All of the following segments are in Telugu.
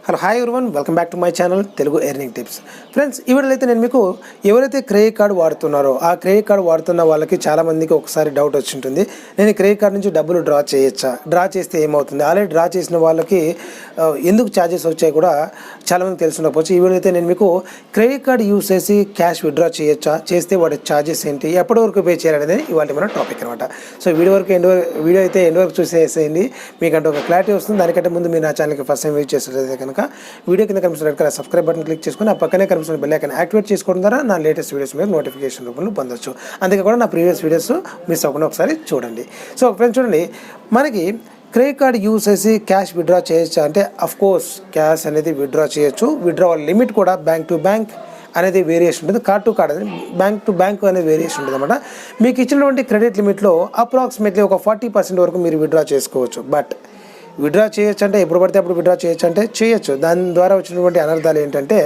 Hello hi everyone, welcome back to my channel Telugu earning tips. Friends, ఈ వీడియోలో అయితే నేను మీకు ఎవరైతే క్రెడిట్ కార్డు వాడుతున్నారో ఆ క్రెడిట్ కార్డు వాడుతున్న వాళ్ళకి చాలామందికి ఒకసారి డౌట్ వచ్చి ఉంటుంది. నేను క్రెడిట్ కార్డు నుంచి డబ్బులు డ్రా చేయొచ్చా, డ్రా చేస్తే ఏమవుతుంది, ఆల్రెడీ డ్రా చేసిన వాళ్ళకి ఎందుకు ఛార్జెస్ వచ్చాయి కూడా చాలామందికి తెలుసుండకపోవచ్చు. ఈ వీడియో అయితే నేను మీకు క్రెడిట్ కార్డు యూస్ చేసి క్యాష్ విత్డ్రా చేయొచ్చా, చేస్తే వాటి ఛార్జెస్ ఏంటి, ఎప్పటి వరకు పే చేయాలనేది ఇవాళ మన టాపిక్ అనమాట. సో వీడియో అయితే ఎండ్ వరకు చూసేసేయండి, మీకంటే ఒక క్లారిటీ వస్తుంది. దానికంటే ముందు మీరు నా ఛానల్కి ఫస్ట్ టైం విజిట్ చేసేది కనుక వీడియో కింద కనిపిస్తున్న సబ్స్క్రైబ్ బటన్ క్లిక్ చేసుకుని ఆ పక్కనే కనిపిస్తున్న బెల్ ఐకాన్ యాక్టివేట్ చేసుకోవడం ద్వారా నా లేటెస్ట్ వీడియోస్ మీద నోటిఫికేషన్ రూపంలో పొందొచ్చు. అందుకే కూడా నా ప్రీవియస్ వీడియోస్ మిస్ అవ్వకుండా ఒకసారి చూడండి. సో ఫ్రెండ్స్ చూడండి, మనకి క్రెడిట్ కార్డ్ యూస్ చేసి క్యాష్ విత్డ్రా చేయొచ్చా అంటే అఫ్కోర్స్ క్యాష్ అనేది విత్డ్రా చేయొచ్చు. విత్డ్రావల్ లిమిట్ కూడా బ్యాంక్ టు బ్యాంక్ అనేది వేరియేషన్ ఉంటుంది, కార్డ్ టు కార్డ్ అనేది బ్యాంక్ టు బ్యాంక్ అనేది వేరియేషన్ ఉంటుంది అనమాట. మీకు ఇచ్చినటువంటి క్రెడిట్ లిమిట్లో అప్రాక్సిమేట్లీ ఒక 40% వరకు మీరు విత్డ్రా చేసుకోవచ్చు. బట్ విత్డ్రా చేయొచ్చు అంటే ఎప్పుడు పడితే అప్పుడు విత్డ్రా చేయొచ్చు అంటే చేయొచ్చు. దాని ద్వారా వచ్చినటువంటి అనర్థాలు ఏంటంటే,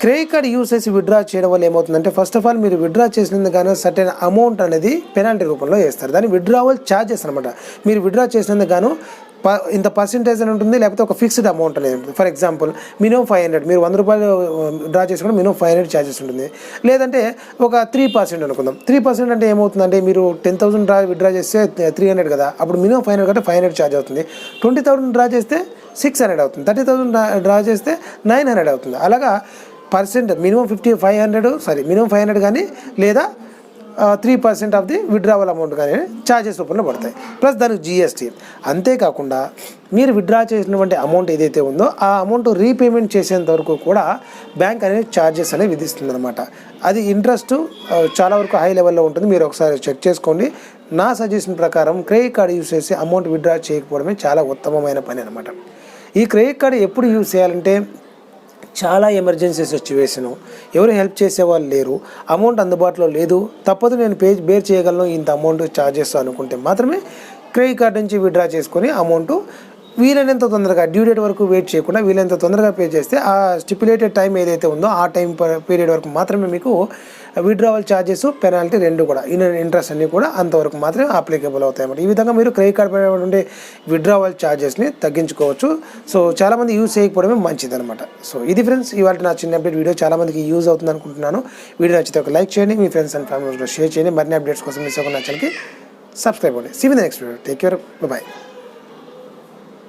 క్రెడిట్ కార్డ్ యూస్ చేసి విత్డ్రా చేయడం వల్ల ఏమవుతుందంటే, ఫస్ట్ ఆఫ్ ఆల్ మీరు విత్డ్రా చేసినందుకు కానీ సర్టెన్ అమౌంట్ అనేది పెనాల్టీ రూపంలో వేస్తారు. దాన్ని విత్డ్రావల్ ఛార్జెస్ అనమాట. మీరు విత్డ్రా చేసినందుకు గాను ఇంత పర్సెంటేజ్ అని ఉంటుంది, లేకపోతే ఒక ఫిక్స్డ్ అమౌంట్ అనేది ఉంటుంది. ఫర్ ఎగ్జాంపుల్ మినిమం 500, మీరు 100 రూపాయలు డ్రా చేసుకుంటే మినిమం 500 ఛార్జెస్ ఉంటుంది. లేదంటే ఒక 3% అనుకుందాం. 3% అంటే ఏమవుతుందంటే, మీరు 10,000 విత్డ్రా చేస్తే 300 కదా, అప్పుడు మినిమం 500 కంటే 500 ఛార్జ్ అవుతుంది. 20,000 డ్రా చేస్తే 600 అవుతుంది. 30,000 డ్రా చేస్తే 900 అవుతుంది. అలాగా పర్సెంట్ మినిమం 500 కానీ లేదా 3% ఆఫ్ ది విత్డ్రావల్ అమౌంట్ కానీ ఛార్జెస్ రూపంలో పడతాయి. ప్లస్ దానికి జిఎస్టీ. అంతేకాకుండా మీరు విత్డ్రా చేసినటువంటి అమౌంట్ ఏదైతే ఉందో ఆ అమౌంట్ రీపేమెంట్ చేసేంత వరకు కూడా బ్యాంక్ అనేది ఛార్జెస్ అనేది విధిస్తుంది అనమాట. అది ఇంట్రెస్ట్ చాలా వరకు హై లెవెల్లో ఉంటుంది. మీరు ఒకసారి చెక్ చేసుకోండి. నా సజెషన్ ప్రకారం క్రెడిట్ కార్డు యూస్ చేసి అమౌంట్ విత్డ్రా చేయకపోవడమే చాలా ఉత్తమమైన పని అనమాట. ఈ క్రెడిట్ కార్డు ఎప్పుడు యూజ్ చేయాలంటే, చాలా ఎమర్జెన్సీ సిచ్యువేషను, ఎవరు హెల్ప్ చేసేవాళ్ళు లేరు, అమౌంట్ అందుబాటులో లేదు, తప్పదు నేను బేర్ చేయగలను ఇంత అమౌంట్ ఛార్జెస్ అనుకుంటే మాత్రమే క్రెడిట్ కార్డ్ నుంచి విత్డ్రా చేసుకొని అమౌంట్ వీలైనంత తొందరగా, డ్యూ డేట్ వరకు వెయిట్ చేయకుండా వీలైనంత తొందరగా పే చేస్తే ఆ స్టిపులేటెడ్ టైం ఏదైతే ఉందో ఆ టైం పీరియడ్ వరకు మాత్రమే మీకు విత్డ్రావల్ ఛార్జెస్, పెనాల్టీ రెండు కూడా, ఇంట్రెస్ట్ అన్నీ కూడా అంతవరకు మాత్రమే అప్లికేబుల్ అవుతాయి అన్నమాట. ఈ విధంగా మీరు క్రెడిట్ కార్డ్ పైన ఉండే విత్డ్రావల్ ఛార్జెస్ని తగ్గించుకోవచ్చు. సో చాలామంది యూజ్ చేయకపోవడమే మంచిది అనమాట. సో ఇది ఫ్రెండ్స్ ఇవాళ నా చిన్న అప్డేట్ వీడియో. చాలామందికి యూజ్ అవుతుంది అనుకుంటున్నాను. వీడియో నచ్చితే ఒక లైక్ చేయండి, మీ ఫ్రెండ్స్ అండ్ ఫ్యామిలీస్లో షేర్ చేయండి. మరిన్ని అప్డేట్స్ కోసం మిస్ అవ్వకుండా నా ఛానల్కి సబ్స్క్రైబ్ అవ్వండి. See you in the next video. Take care, by.